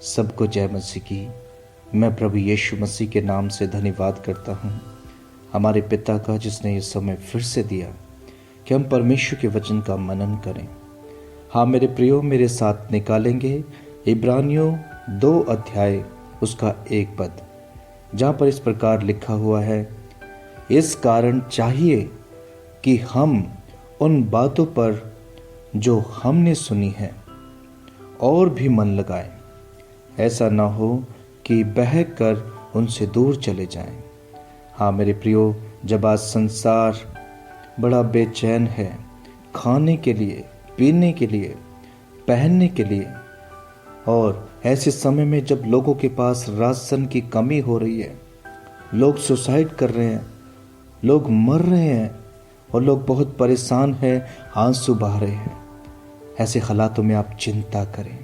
सबको जय मसीह की। मैं प्रभु यीशु मसीह के नाम से धन्यवाद करता हूँ हमारे पिता का, जिसने ये समय फिर से दिया कि हम परमेश्वर के वचन का मनन करें। हाँ मेरे प्रियो, मेरे साथ निकालेंगे इब्रानियों 2 अध्याय उसका 1 पद, जहाँ पर इस प्रकार लिखा हुआ है, इस कारण चाहिए कि हम उन बातों पर जो हमने सुनी है और भी मन लगाएं, ऐसा ना हो कि बहक कर उनसे दूर चले जाएं। हाँ मेरे प्रियो, जब आज संसार बड़ा बेचैन है खाने के लिए, पीने के लिए, पहनने के लिए, और ऐसे समय में जब लोगों के पास राशन की कमी हो रही है, लोग सुसाइड कर रहे हैं, लोग मर रहे हैं और लोग बहुत परेशान हैं, आंसू बहा रहे हैं, ऐसे हालातों में आप चिंता करें,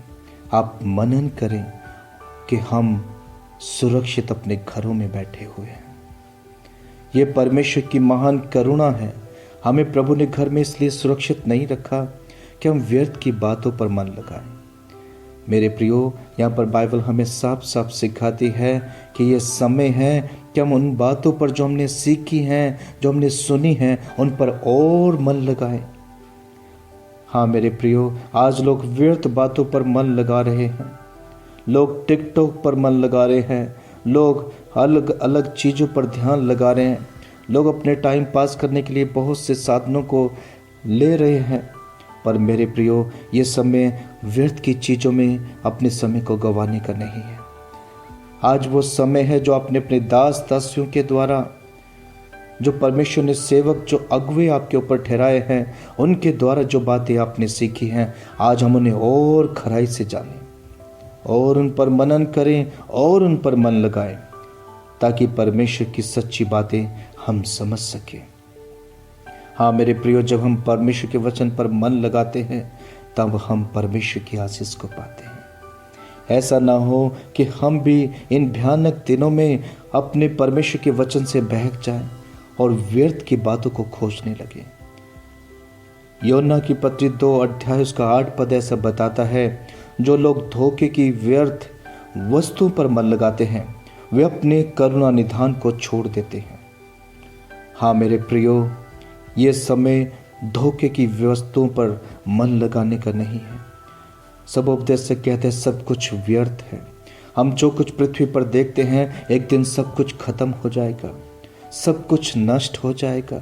आप मनन करें कि हम सुरक्षित अपने घरों में बैठे हुए हैं। ये परमेश्वर की महान करुणा है। हमें प्रभु ने घर में इसलिए सुरक्षित नहीं रखा कि हम व्यर्थ की बातों पर मन लगाएं। मेरे प्रियो, यहाँ पर बाइबल हमें साफ साफ सिखाती है कि ये समय है कि हम उन बातों पर जो हमने सीखी हैं, जो हमने सुनी हैं, उन पर और मन लगाएं। हाँ मेरे प्रियो, आज लोग व्यर्थ बातों पर मन लगा रहे हैं, लोग टिकटॉक पर मन लगा रहे हैं, लोग अलग अलग चीज़ों पर ध्यान लगा रहे हैं, लोग अपने टाइम पास करने के लिए बहुत से साधनों को ले रहे हैं। पर मेरे प्रियो, ये समय व्यर्थ की चीज़ों में अपने समय को गंवाने का नहीं है। आज वो समय है जो आपने अपने दास दासियों के द्वारा, जो परमेश्वर ने सेवक, जो अगुवे आपके ऊपर ठहराए हैं, उनके द्वारा जो बातें आपने सीखी हैं, आज हम उन्हें और खराई से जानें और उन पर मनन करें और उन पर मन लगाएं, ताकि परमेश्वर की सच्ची बातें हम समझ सकें। हाँ मेरे प्रियो, जब हम परमेश्वर के वचन पर मन लगाते हैं, तब हम परमेश्वर की आशीष को पाते हैं। ऐसा ना हो कि हम भी इन भयानक दिनों में अपने परमेश्वर के वचन से बहक जाएं और व्यर्थ की बातों को खोजने लगे। योना की पत्री 2 अध्याय उसका 8 पद ऐसा बताता है, जो लोग धोखे की व्यर्थ वस्तुओं पर मन लगाते हैं, वे अपने करुणा निधान को छोड़ देते हैं। हाँ मेरे प्रियो, ये समय धोखे की वस्तुओं पर मन लगाने का नहीं है। सब उपदेश से कहते हैं सब कुछ व्यर्थ है। हम जो कुछ पृथ्वी पर देखते हैं, एक दिन सब कुछ खत्म हो जाएगा, सब कुछ नष्ट हो जाएगा।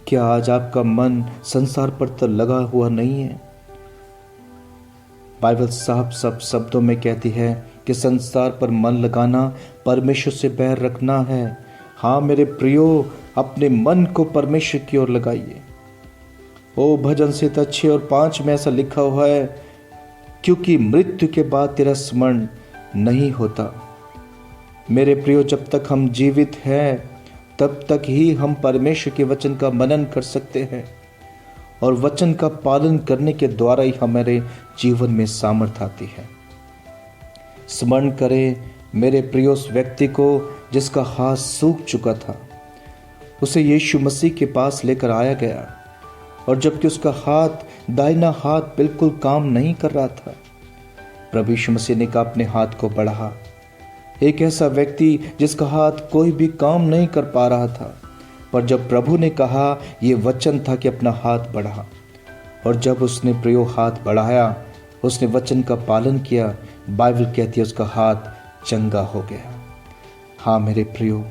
क्या आज आपका मन संसार पर तो लगा हुआ नहीं है? बाइबल साफ साफ शब्दों में कहती है कि संसार पर मन लगाना परमेश्वर से बैर रखना है। हाँ मेरे प्रियो, अपने मन को परमेश्वर की ओर लगाइए। ओ भजन संहिता 6 और 5 में ऐसा लिखा हुआ है, क्योंकि मृत्यु के बाद तेरा स्मरण नहीं होता। मेरे प्रियो, जब तक हम जीवित हैं, तब तक ही हम परमेश्वर के वचन का मनन कर सकते हैं, और वचन का पालन करने के द्वारा ही हमारे जीवन में सामर्थ आती है। स्मरण करें मेरे प्रियो, उस व्यक्ति को जिसका हाथ सूख चुका था, उसे यीशु मसीह के पास लेकर आया गया, और जबकि उसका दाहिना हाथ बिल्कुल काम नहीं कर रहा था, प्रभु यीशु मसीह ने कहा अपने हाथ को बढ़ा। एक ऐसा व्यक्ति जिसका हाथ कोई भी काम नहीं कर पा रहा था, पर जब प्रभु ने कहा, ये वचन था कि अपना हाथ बढ़ा, और जब उसने प्रियो हाथ बढ़ाया, उसने वचन का पालन किया, बाइबल कहती है उसका हाथ चंगा हो गया। हाँ मेरे प्रियो,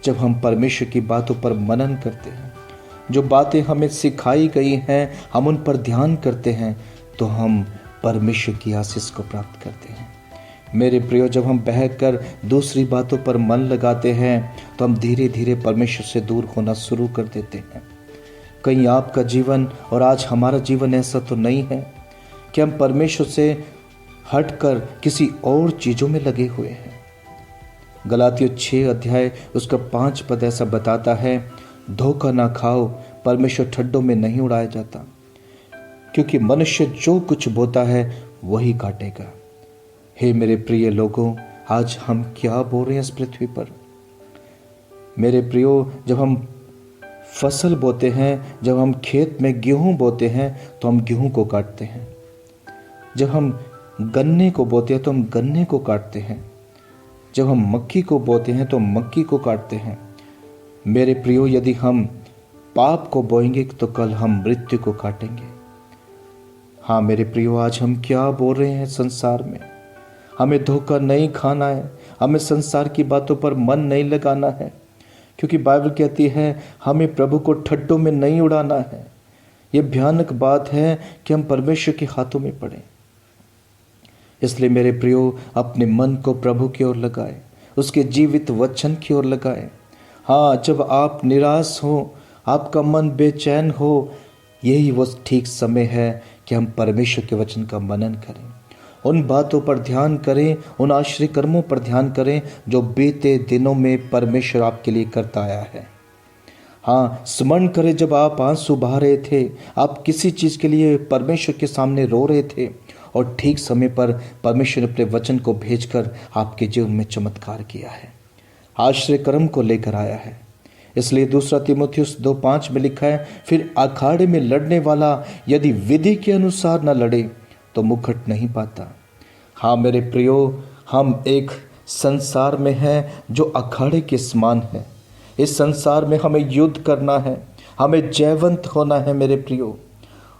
जब हम परमेश्वर की बातों पर मनन करते हैं, जो बातें हमें सिखाई गई हैं, हम उन पर ध्यान करते हैं, तो हम परमेश्वर की आशीष को प्राप्त करते हैं। मेरे प्रियो, जब हम बहक कर दूसरी बातों पर मन लगाते हैं, तो हम धीरे धीरे परमेश्वर से दूर होना शुरू कर देते हैं। कहीं आपका जीवन और आज हमारा जीवन ऐसा तो नहीं है कि हम परमेश्वर से हटकर किसी और चीज़ों में लगे हुए हैं। गलातियों 6 अध्याय उसका 5 पद ऐसा बताता है, धोखा ना खाओ, परमेश्वर ठड्डों में नहीं उड़ाया जाता, क्योंकि मनुष्य जो कुछ बोता है वही काटेगा। हे मेरे प्रिय लोगों, आज हम क्या बोल रहे हैं इस पृथ्वी पर? मेरे प्रियो, जब हम फसल बोते हैं, जब हम खेत में गेहूं बोते हैं, तो हम गेहूं को काटते हैं। जब हम गन्ने को बोते हैं तो हम गन्ने को काटते हैं, जब हम मक्की को बोते हैं तो मक्की को काटते हैं। मेरे प्रियो, यदि हम पाप को बोएंगे तो कल हम मृत्यु को काटेंगे। हाँ मेरे प्रियो, आज हम क्या बोल रहे हैं संसार में? हमें धोखा नहीं खाना है, हमें संसार की बातों पर मन नहीं लगाना है, क्योंकि बाइबल कहती है हमें प्रभु को ठट्टों में नहीं उड़ाना है। यह भयानक बात है कि हम परमेश्वर के हाथों में पड़े। इसलिए मेरे प्रियो, अपने मन को प्रभु की ओर लगाए, उसके जीवित वचन की ओर लगाए। हाँ, जब आप निराश हो, आपका मन बेचैन हो, यही वो ठीक समय है कि हम परमेश्वर के वचन का मनन करें, उन बातों पर ध्यान करें, उन आश्चर्य कर्मों पर ध्यान करें जो बीते दिनों में परमेश्वर आपके लिए करता आया है। हाँ, स्मरण करें जब आप आंसू बहा रहे थे, आप किसी चीज़ के लिए परमेश्वर के सामने रो रहे थे और ठीक समय पर परमेश्वर ने अपने वचन को भेजकर आपके जीवन में चमत्कार किया है, आश्चर्य कर्म को लेकर आया है। इसलिए 2 तीमुथियुस 2:5 में लिखा है, फिर अखाड़े में लड़ने वाला यदि विधि के अनुसार न लड़े तो मुकुट नहीं पाता। हाँ मेरे प्रियो, हम एक संसार में हैं जो अखाड़े के समान है। इस संसार में हमें युद्ध करना है, हमें जयवंत होना है मेरे प्रियो।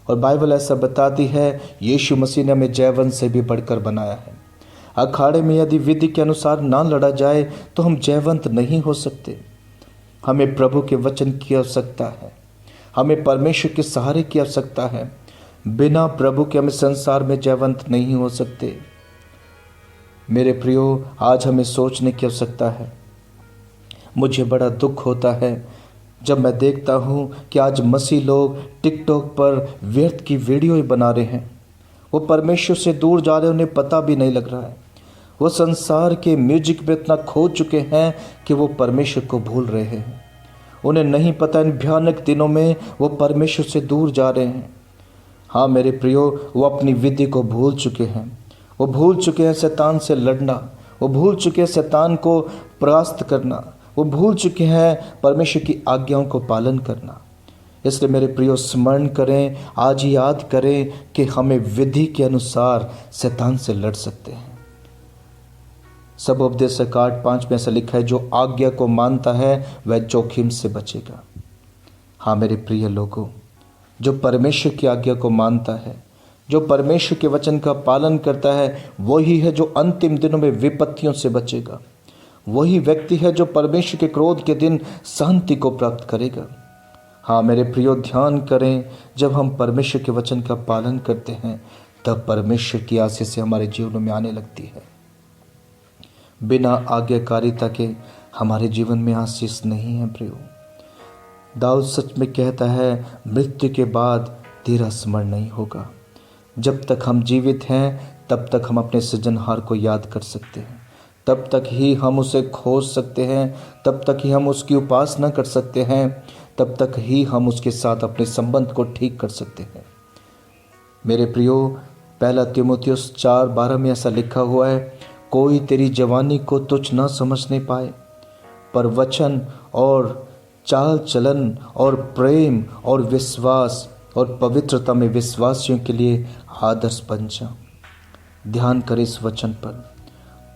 और बाइबल ऐसा बताती है, यीशु मसीह ने हमें जयवंत से भी बढ़कर बनाया है। अखाड़े में यदि विधि के अनुसार ना लड़ा जाए तो हम जयवंत नहीं हो सकते। हमें प्रभु के वचन की आवश्यकता है, हमें परमेश्वर के सहारे की आवश्यकता है। बिना प्रभु के हम संसार में जयवंत नहीं हो सकते। मेरे प्रियो, आज हमें सोचने की आवश्यकता है। मुझे बड़ा दुख होता है जब मैं देखता हूँ कि आज मसीह लोग टिकटॉक पर व्यर्थ की वीडियो ही बना रहे हैं। वो परमेश्वर से दूर जा रहे हैं, उन्हें पता भी नहीं लग रहा है। वो संसार के म्यूजिक में इतना खो चुके हैं कि वो परमेश्वर को भूल रहे हैं। उन्हें नहीं पता इन भयानक दिनों में वो परमेश्वर से दूर जा रहे हैं। हाँ मेरे प्रियो, वो अपनी विधि को भूल चुके हैं। वो भूल चुके हैं शैतान से लड़ना, वो भूल चुके हैं शैतान को परास्त करना, वो भूल चुके हैं परमेश्वर की आज्ञाओं को पालन करना। इसलिए मेरे प्रियो, स्मरण करें, आज याद करें कि हमें विधि के अनुसार शैतान से लड़ सकते हैं। सब उपदेश कांड 5 में ऐसा लिखा है, जो आज्ञा को मानता है वह जोखिम से बचेगा। हाँ मेरे प्रिय लोगों, जो परमेश्वर की आज्ञा को मानता है, जो परमेश्वर के वचन का पालन करता है, वही है जो अंतिम दिनों में विपत्तियों से बचेगा। वही व्यक्ति है जो परमेश्वर के क्रोध के दिन शांति को प्राप्त करेगा। हाँ मेरे प्रियो, ध्यान करें, जब हम परमेश्वर के वचन का पालन करते हैं तब परमेश्वर की आशीष हमारे जीवन में आने लगती है। बिना आज्ञाकारिता के हमारे जीवन में आशीष नहीं है प्रियो। दाऊद सच में कहता है, मृत्यु के बाद तेरा स्मरण नहीं होगा। जब तक हम जीवित हैं तब तक हम अपने सृजनहार को याद कर सकते हैं, तब तक ही हम उसे खोज सकते हैं, तब तक ही हम उसकी उपासना कर सकते हैं, तब तक ही हम उसके साथ अपने संबंध को ठीक कर सकते हैं। मेरे प्रियो, 1 तीमुथियुस 4:12 में ऐसा लिखा हुआ है, कोई तेरी जवानी को तुच्छ न समझने पाए, पर वचन और चाल चलन और प्रेम और विश्वास और पवित्रता में विश्वासियों के लिए आदर्श बन जा। ध्यान करें इस वचन पर।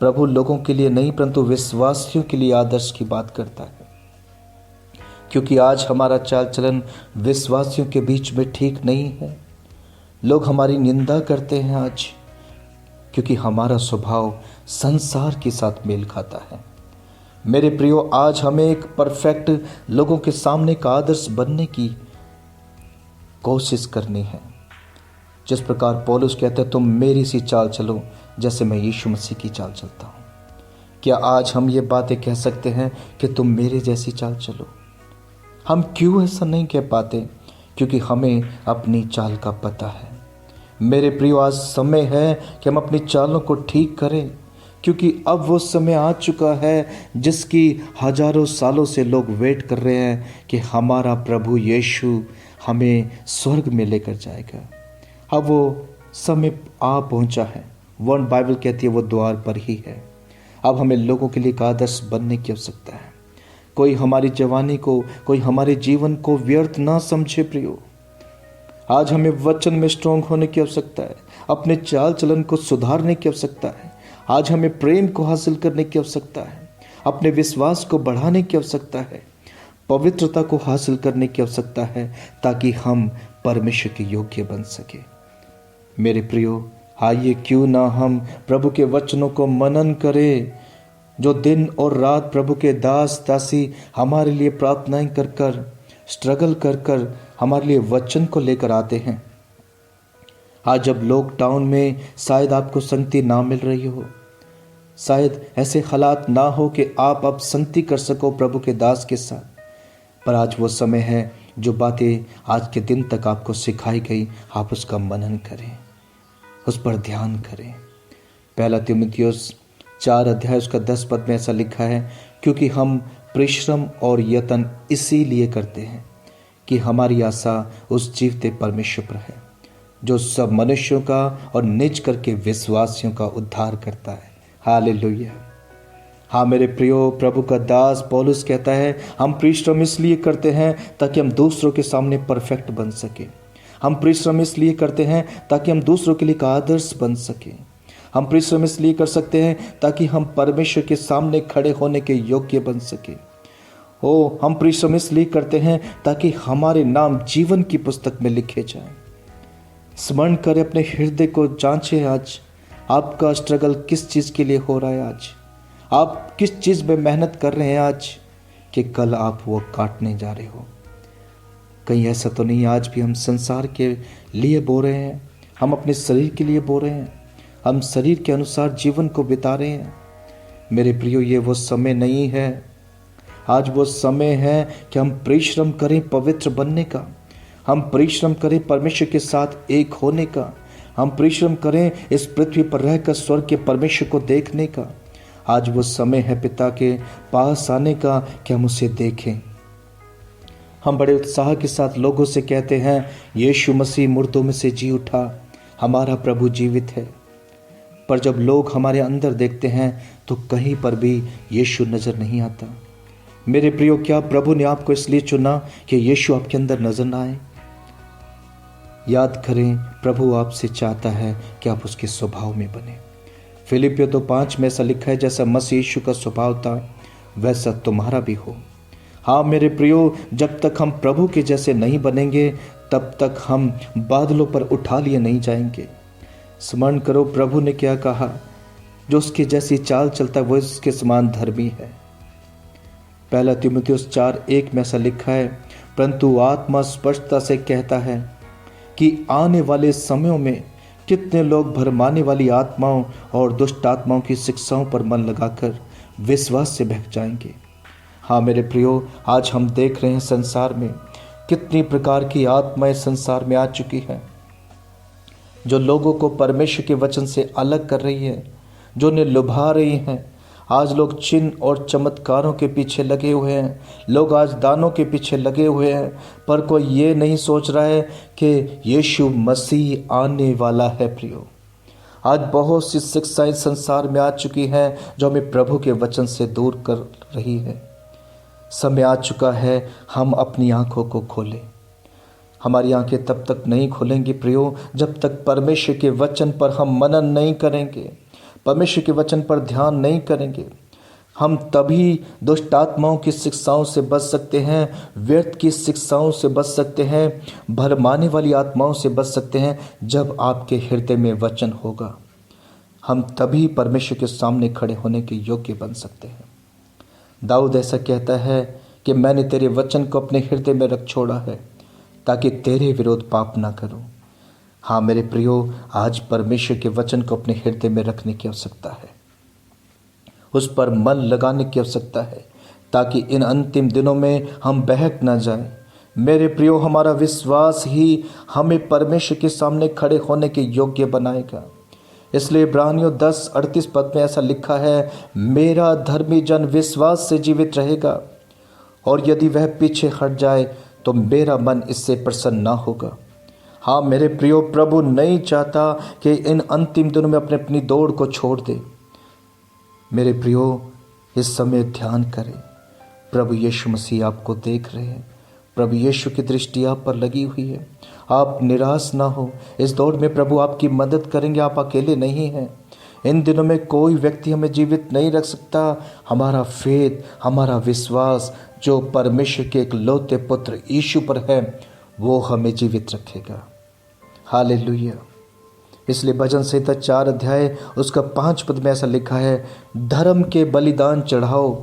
प्रभु लोगों के लिए नहीं परंतु विश्वासियों के लिए आदर्श की बात करता है, क्योंकि आज हमारा चाल चलन विश्वासियों के बीच में ठीक नहीं है। लोग हमारी निंदा करते हैं आज, क्योंकि हमारा स्वभाव संसार के साथ मेल खाता है। मेरे प्रियो, आज हमें एक परफेक्ट लोगों के सामने का आदर्श बनने की कोशिश करनी है। जिस प्रकार पौलुस कहते हैं, तुम मेरी सी चाल चलो जैसे मैं यीशु मसीह की चाल चलता हूँ। क्या आज हम ये बातें कह सकते हैं कि तुम मेरे जैसी चाल चलो? हम क्यों ऐसा नहीं कह पाते? क्योंकि हमें अपनी चाल का पता है। मेरे प्रियो, आज समय है कि हम अपनी चालों को ठीक करें, क्योंकि अब वो समय आ चुका है जिसकी हजारों सालों से लोग वेट कर रहे हैं कि हमारा प्रभु यीशु हमें स्वर्ग में लेकर जाएगा। अब वो समय आ पहुंचा है। वन बाइबल कहती है वो द्वार पर ही है। अब हमें लोगों के लिए एक आदर्श बनने की आवश्यकता है। कोई हमारी जवानी को, कोई हमारे जीवन को व्यर्थ ना समझे प्रियो। आज हमें वचन में स्ट्रांग होने की आवश्यकता है, अपने चाल चलन को सुधारने की आवश्यकता है। आज हमें प्रेम को हासिल करने की आवश्यकता है, अपने विश्वास को बढ़ाने की आवश्यकता है, पवित्रता को हासिल करने की आवश्यकता है, ताकि हम परमेश्वर के योग्य बन सके। मेरे प्रियो, आइए क्यों ना हम प्रभु के वचनों को मनन करें, जो दिन और रात प्रभु के दास दासी हमारे लिए प्रार्थनाएं कर कर, स्ट्रगल कर कर हमारे लिए वचन को लेकर आते हैं। आज जब लॉकडाउन में शायद आपको संगति ना मिल रही हो, शायद ऐसे हालात ना हो कि आप अब संगति कर सको प्रभु के दास के साथ, पर आज वो समय है जो बातें आज के दिन तक आपको सिखाई गई, आप उसका मनन करें, उस पर ध्यान करें। पहला तीमुथियुस 4 अध्याय उसका 10 पद में ऐसा लिखा है, क्योंकि हम परिश्रम और यत्न इसीलिए करते हैं कि हमारी आशा उस जीवते परमेश्वर पर है, जो सब मनुष्यों का और निज करके विश्वासियों का उद्धार करता है। हालेलुया। हाँ मेरे प्रियो, प्रभु का दास पौलुस कहता है, हम परिश्रम इसलिए करते हैं ताकि हम दूसरों के सामने परफेक्ट बन सके। हम परिश्रम इसलिए करते हैं ताकि हम दूसरों के लिए एक आदर्श बन सके। हम परिश्रम इसलिए कर सकते हैं ताकि हम परमेश्वर के सामने खड़े होने के योग्य बन सके। हम परिश्रम इसलिए करते हैं ताकि हमारे नाम जीवन की पुस्तक में लिखे जाएं। स्मरण करें, अपने हृदय को जांचें। आज आपका स्ट्रगल किस चीज़ के लिए हो रहा है? आज आप किस चीज़ में मेहनत कर रहे हैं आज कि कल आप वो काटने जा रहे हो? कहीं ऐसा तो नहीं आज भी हम संसार के लिए बो रहे हैं, हम अपने शरीर के लिए बो रहे हैं, हम शरीर के अनुसार जीवन को बिता रहे हैं? मेरे प्रियो, ये वो समय नहीं है। आज वो समय है कि हम परिश्रम करें पवित्र बनने का, हम परिश्रम करें परमेश्वर के साथ एक होने का, हम परिश्रम करें इस पृथ्वी पर रहकर स्वर्ग के परमेश्वर को देखने का। आज वो समय है पिता के पास आने का कि हम उसे देखें। हम बड़े उत्साह के साथ लोगों से कहते हैं, यीशु मसीह मुर्दों में से जी उठा, हमारा प्रभु जीवित है। पर जब लोग हमारे अंदर देखते हैं तो कहीं पर भी यीशु नजर नहीं आता। मेरे प्रियो, क्या प्रभु ने आपको इसलिए चुना कि यीशु आपके अंदर नजर ना आए? याद करें, प्रभु आपसे चाहता है कि आप उसके स्वभाव में बने। फिलिपियों 2:5 में ऐसा लिखा है, जैसा मसीह यीशु का स्वभाव था वैसा तुम्हारा भी हो। हाँ मेरे प्रियो, जब तक हम प्रभु के जैसे नहीं बनेंगे तब तक हम बादलों पर उठा लिए नहीं जाएंगे। स्मरण करो, प्रभु ने क्या कहा, जो उसके जैसी चाल चलता है वो उसके समान धर्मी है। पहला तीमुथियुस 4:1 में ऐसा लिखा है, परंतु आत्मा स्पष्टता से कहता है कि आने वाले समयों में कितने लोग भरमाने वाली आत्माओं और दुष्ट आत्माओं की शिक्षाओं पर मन लगाकर विश्वास से बहक जाएंगे। हाँ मेरे प्रियो, आज हम देख रहे हैं संसार में कितनी प्रकार की आत्माएं संसार में आ चुकी हैं, जो लोगों को परमेश्वर के वचन से अलग कर रही है, जो उन्हें लुभा रही हैं। आज लोग चिन्ह और चमत्कारों के पीछे लगे हुए हैं, लोग आज दानों के पीछे लगे हुए हैं, पर कोई ये नहीं सोच रहा है कि यीशु मसीह आने वाला है। प्रियो, आज बहुत सी शिक्षाएं संसार में आ चुकी हैं जो हमें प्रभु के वचन से दूर कर रही है। समय आ चुका है हम अपनी आंखों को खोलें। हमारी आंखें तब तक नहीं खुलेंगी प्रियो, जब तक परमेश्वर के वचन पर हम मनन नहीं करेंगे, परमेश्वर के वचन पर ध्यान नहीं करेंगे। हम तभी दुष्ट आत्माओं की शिक्षाओं से बच सकते हैं, व्यर्थ की शिक्षाओं से बच सकते हैं, भरमाने वाली आत्माओं से बच सकते हैं, जब आपके हृदय में वचन होगा। हम तभी परमेश्वर के सामने खड़े होने के योग्य बन सकते हैं। दाऊद ऐसा कहता है कि मैंने तेरे वचन को अपने हृदय में रख छोड़ा है ताकि तेरे विरोध पाप ना करूं। हाँ मेरे प्रियो, आज परमेश्वर के वचन को अपने हृदय में रखने की आवश्यकता है, उस पर मन लगाने की आवश्यकता है, ताकि इन अंतिम दिनों में हम बहक ना जाएं। मेरे प्रियो, हमारा विश्वास ही हमें परमेश्वर के सामने खड़े होने के योग्य बनाएगा। इसलिए इब्रानियों 10:38 पद में ऐसा लिखा है, मेरा धर्मी जन विश्वास से जीवित रहेगा, और यदि वह पीछे हट जाए तो मेरा मन इससे प्रसन्न ना होगा। हाँ मेरे प्रियो, प्रभु नहीं चाहता कि इन अंतिम दिनों में अपनी दौड़ को छोड़ दे। मेरे प्रियो, इस समय ध्यान करें, प्रभु यीशु मसीह आपको देख रहे हैं, प्रभु यीशु की दृष्टि आप पर लगी हुई है। आप निराश ना हो। इस दौर में प्रभु आपकी मदद करेंगे, आप अकेले नहीं हैं। इन दिनों में कोई व्यक्ति हमें जीवित नहीं रख सकता। हमारा फेथ, हमारा विश्वास जो परमेश्वर के एक लौते पुत्र यीशु पर है, वो हमें जीवित रखेगा। हालेलुया। इसलिए भजन संहिता 4 अध्याय उसका 5 पद में ऐसा लिखा है, धर्म के बलिदान चढ़ाओ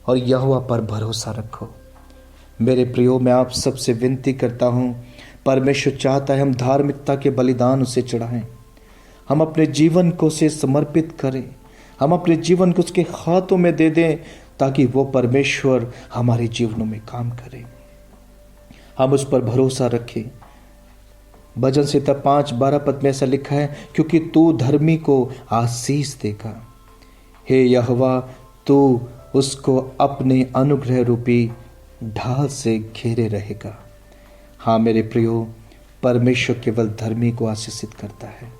और यहोवा पर भरोसा रखो। मेरे प्रियो, मैं आप सबसे विनती करता हूँ, परमेश्वर चाहता है हम धार्मिकता के बलिदान उसे चढ़ाएं, हम अपने जीवन को उसे समर्पित करें, हम अपने जीवन को उसके हाथों में दे दें, ताकि वो परमेश्वर हमारे जीवनों में काम करे, हम उस पर भरोसा रखें। भजन संहिता 5:12 पद में ऐसा लिखा है, क्योंकि तू धर्मी को आशीष देगा, हे यहोवा तू उसको अपने अनुग्रह रूपी ढाल से घेरे रहेगा। हाँ मेरे प्रियो, परमेश्वर केवल धर्मी को आशीषित करता है।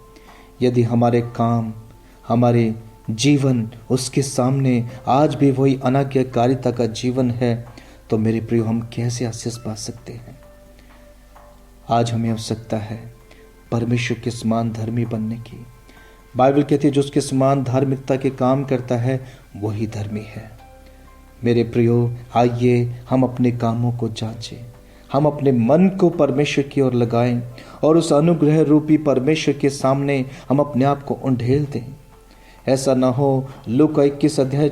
यदि हमारे काम, हमारे जीवन उसके सामने आज भी वही अनाज्ञाकारिता का जीवन है, तो मेरे प्रियो हम कैसे आशीष पा सकते हैं। आज हमें आवश्यकता है परमेश्वर के समान धर्मी बनने की। बाइबल कहती है जो उसके समान धार्मिकता के काम करता है वही धर्मी है। मेरे प्रियो, आइए हम अपने कामों को जांचें, हम अपने मन को परमेश्वर की ओर लगाएं और उस अनुग्रह रूपी परमेश्वर के सामने हम अपने आप को उंडेल दें। ऐसा ना हो लूका 21 अध्याय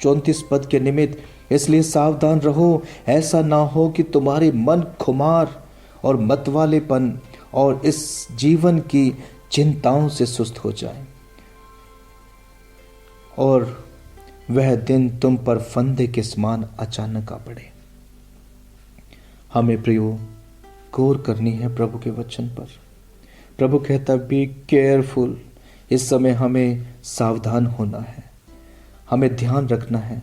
34 पद के निमित्त, इसलिए सावधान रहो, ऐसा ना हो कि तुम्हारे मन खुमार और मतवालेपन और इस जीवन की चिंताओं से सुस्त हो जाए और वह दिन तुम पर फंदे के समान अचानक आ पड़े। हमें प्रियो गौर करनी है प्रभु के वचन पर। प्रभु कहता बी केयरफुल। इस समय हमें सावधान होना है, हमें ध्यान रखना है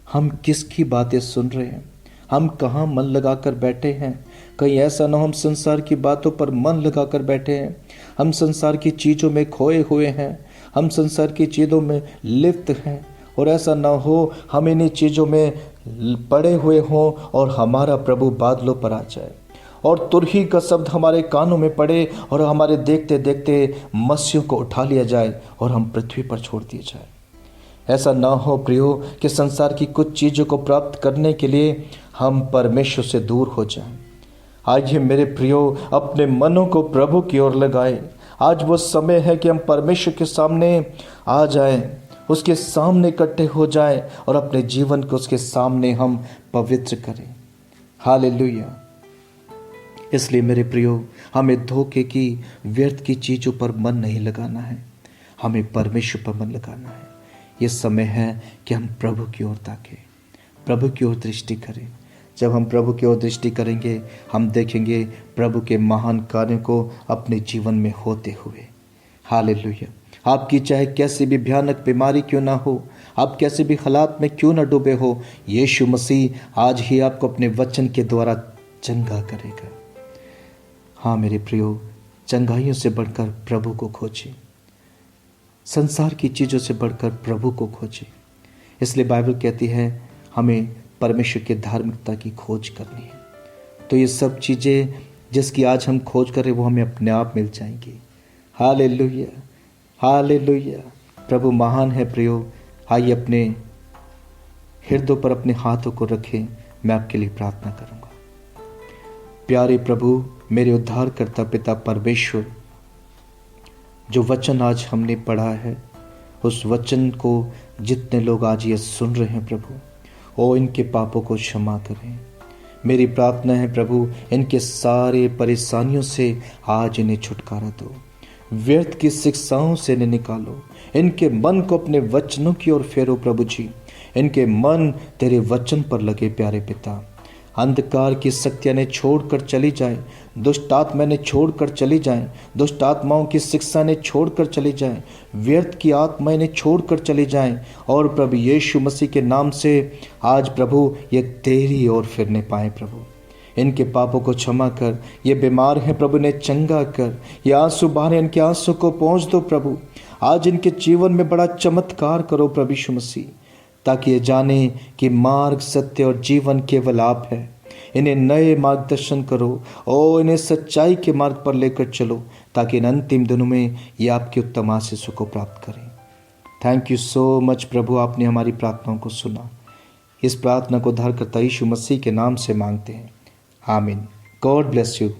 हम किसकी बातें सुन रहे हैं, हम कहाँ मन लगाकर बैठे हैं। कहीं ऐसा ना हो हम संसार की बातों पर मन लगाकर बैठे हैं, हम संसार की चीज़ों में खोए हुए हैं, हम संसार की चीज़ों में लिप्त हैं, और ऐसा ना हो हम इन्हीं चीज़ों में पड़े हुए हों और हमारा प्रभु बादलों पर आ जाए और तुरही का शब्द हमारे कानों में पड़े और हमारे देखते देखते मस्यों को उठा लिया जाए और हम पृथ्वी पर छोड़ दिए जाए। ऐसा ना हो प्रियो कि संसार की कुछ चीज़ों को प्राप्त करने के लिए हम परमेश्वर से दूर हो जाएं। आइए मेरे प्रियो अपने मनों को प्रभु की ओर लगाएं। आज वो समय है कि हम परमेश्वर के सामने आ जाएं, उसके सामने इकट्ठे हो जाएं और अपने जीवन को उसके सामने हम पवित्र करें। हालेलुया। इसलिए मेरे प्रियो हमें धोखे की, व्यर्थ की चीज़ों पर मन नहीं लगाना है, हमें परमेश्वर पर मन लगाना है। ये समय है कि हम प्रभु की ओर ताकें, प्रभु की ओर दृष्टि करें। जब हम प्रभु की ओर दृष्टि करेंगे हम देखेंगे प्रभु के महान कार्यों को अपने जीवन में होते हुए। हालेलुया। आपकी चाहे कैसी भी भयानक बीमारी क्यों ना हो, आप कैसे भी हालात में क्यों ना डूबे हो, यीशु मसीह आज ही आपको अपने वचन के द्वारा चंगा करेगा। हाँ मेरे प्रियो, चंगाइयों से बढ़कर प्रभु को खोजें, संसार की चीज़ों से बढ़कर प्रभु को खोजें। इसलिए बाइबल कहती है हमें परमेश्वर की धार्मिकता की खोज करनी है, तो ये सब चीज़ें जिसकी आज हम खोज करें वो हमें अपने आप मिल जाएंगी। Hallelujah, hallelujah. प्रभु महान है प्रियो। आइए अपने हृदय पर अपने हाथों को रखें, मैं आपके लिए प्रार्थना करूंगा। प्यारे प्रभु, मेरे उद्धारकर्ता पिता परमेश्वर, जो वचन आज हमने पढ़ा है उस वचन को जितने लोग आज ये सुन रहे हैं प्रभु, ओ इनके पापों को क्षमा करें। मेरी प्रार्थना है प्रभु, इनके सारे परेशानियों से आज इन्हें छुटकारा दो, व्यर्थ की शिक्षाओं से इन्हें निकालो, इनके मन को अपने वचनों की ओर फेरो प्रभु जी, इनके मन तेरे वचन पर लगे प्यारे पिता। अंधकार की शक्तियाँ ने छोड़कर चली जाए, दुष्ट आत्मा ने छोड़कर चली जाए, दुष्ट आत्माओं की शिक्षा ने छोड़कर चली जाए, व्यर्थ की आत्माएं ने छोड़कर चली जाएं, और प्रभु यीशु मसीह के नाम से आज प्रभु ये तेरी ओर फिरने पाए। प्रभु इनके पापों को क्षमा कर, ये बीमार हैं प्रभु ने चंगा कर, ये आंसू बहाने इनके आंसू को पहुँच दो प्रभु। आज इनके जीवन में बड़ा चमत्कार करो प्रभु यीशु मसीह, ताकि ये जाने कि मार्ग, सत्य और जीवन केवल आप है। इन्हें नए मार्गदर्शन करो और इन्हें सच्चाई के मार्ग पर लेकर चलो, ताकि इन अंतिम दिनों में ये आपके उत्तम आशीषों को प्राप्त करें। थैंक यू सो मच प्रभु, आपने हमारी प्रार्थनाओं को सुना। इस प्रार्थना को उद्धारकर्ता यीशु मसीह के नाम से मांगते हैं, आमीन। God bless you.